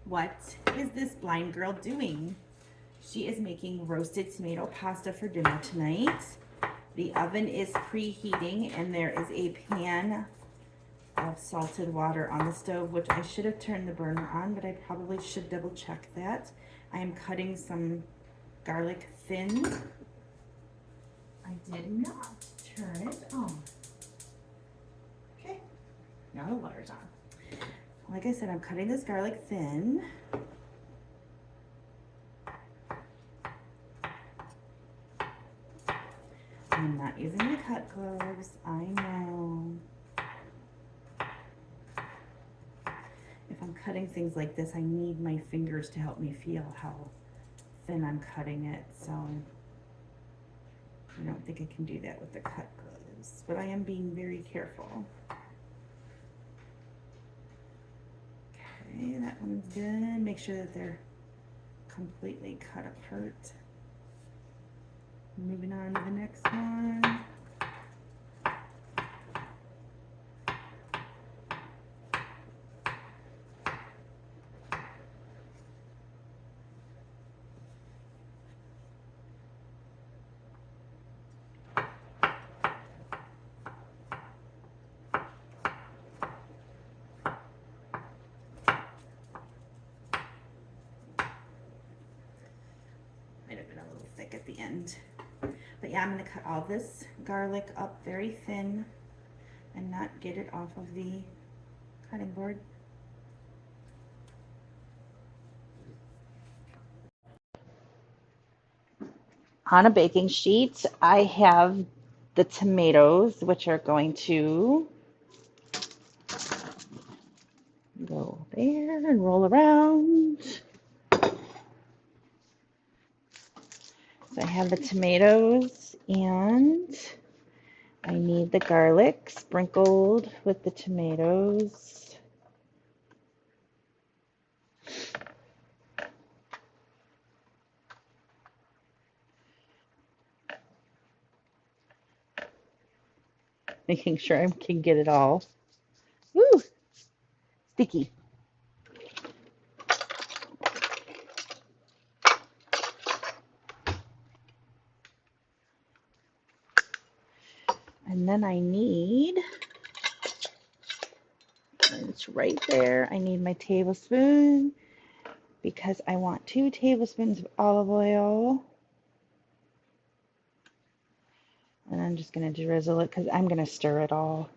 What is this blind girl doing? She is making roasted tomato pasta for dinner tonight. The oven is preheating and there is a pan of salted water on the stove, which I should have turned the burner on, but I probably should double check that. I am cutting some garlic thin. I did not turn it on. Okay, now the water's on. Like I said, I'm cutting this garlic thin. I'm not using my cut gloves, I know. If I'm cutting things like this, I need my fingers to help me feel how thin I'm cutting it, so I don't think I can do that with the cut gloves, but I am being very careful. Okay, that one's good. Make sure that they're completely cut apart. Moving on to the next one. Might have been a little thick at the end. But yeah, I'm going to cut all this garlic up very thin and not get it off of the cutting board. On a baking sheet, I have the tomatoes, which are going to go there and roll around. So I have the tomatoes and I need the garlic sprinkled with the tomatoes. Making sure I can get it all. Woo! Sticky. And then I need, it's right there, I need my tablespoon because I want 2 tablespoons of olive oil. And I'm just going to drizzle it because I'm going to stir it all.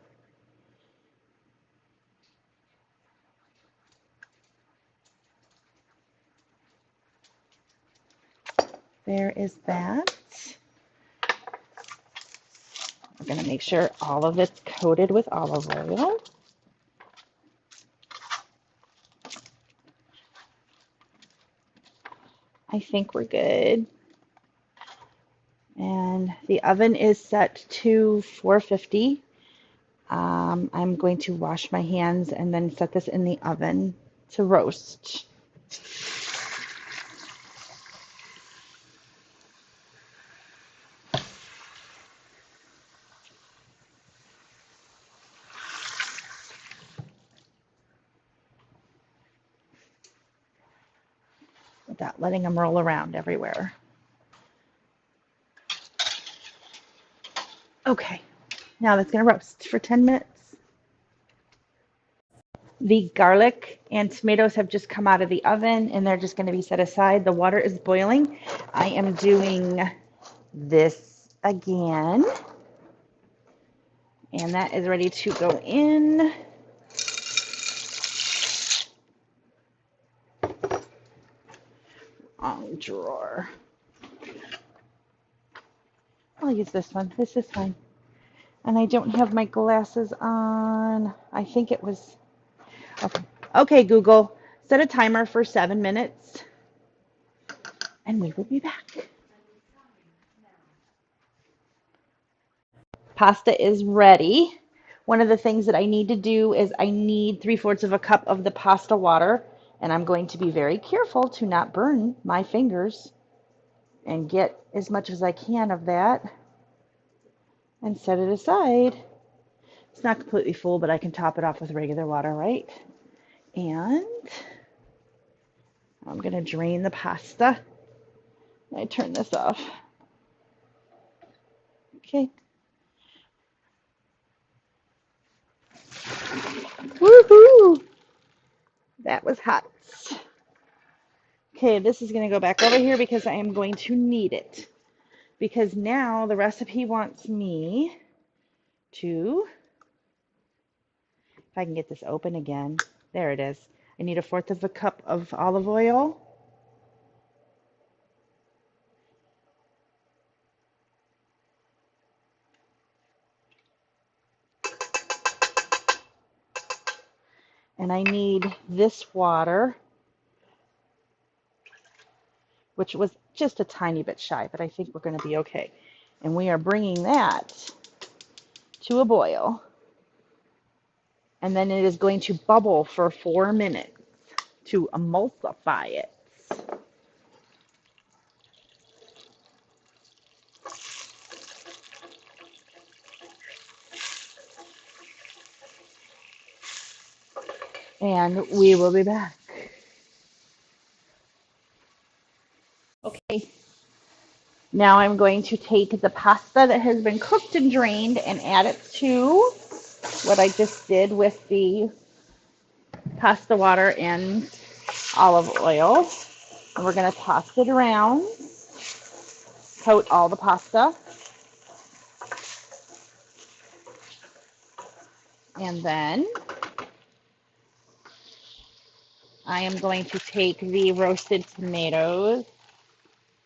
There is that. We're going to make sure all of it's coated with olive oil. I think we're good. And the oven is set to 450. I'm going to wash my hands and then set this in the oven to roast. Without letting them roll around everywhere. Okay, now that's going to roast for 10 minutes. The garlic and tomatoes have just come out of the oven and they're just going to be set aside. The water is boiling. I am doing this again. And that is ready to go in. Wrong drawer. I'll use this one. This is fine. And I don't have my glasses on. I think it was, okay. Okay, Google, set a timer for 7 minutes and we will be back. Pasta is ready. One of the things that I need to do is I need 3/4 of a cup of the pasta water, and I'm going to be very careful to not burn my fingers and get as much as I can of that and set it aside. It's not completely full, but I can top it off with regular water, right? And I'm going to drain the pasta. I turn this off. Okay. Woohoo! That was hot. Okay, this is going to go back over here because I am going to need it. Because now the recipe wants me to, if I can get this open again, there it is. I need 1/4 of a cup of olive oil. And I need this water, which was just a tiny bit shy, but I think we're going to be okay. And we are bringing that to a boil. And then it is going to bubble for 4 minutes to emulsify it. And we will be back. Okay, now I'm going to take the pasta that has been cooked and drained and add it to what I just did with the pasta water and olive oil. And we're going to toss it around, coat all the pasta. And then I am going to take the roasted tomatoes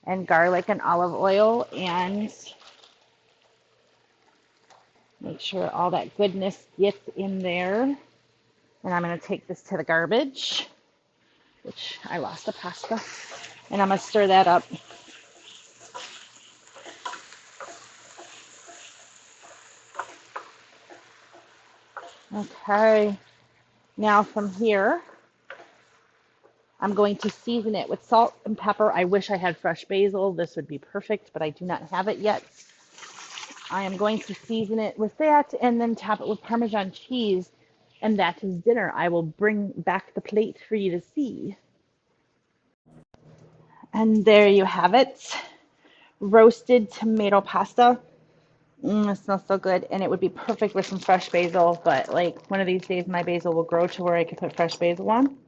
and garlic and olive oil and make sure all that goodness gets in there. And I'm going to take this to the garbage, which I lost the pasta. And I'm going to stir that up. Okay. Now from here, I'm going to season it with salt and pepper. I wish I had fresh basil. This would be perfect, but I do not have it yet. I am going to season it with that and then top it with Parmesan cheese. And that is dinner. I will bring back the plate for you to see. And there you have it. Roasted tomato pasta. It smells so good. And it would be perfect with some fresh basil. But like one of these days, my basil will grow to where I can put fresh basil on.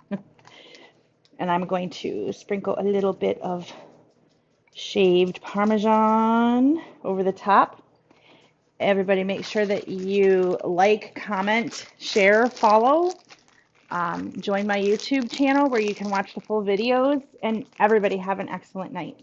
And I'm going to sprinkle a little bit of shaved Parmesan over the top. Everybody make sure that you like, comment, share, follow. Join my YouTube channel where you can watch the full videos. And everybody have an excellent night.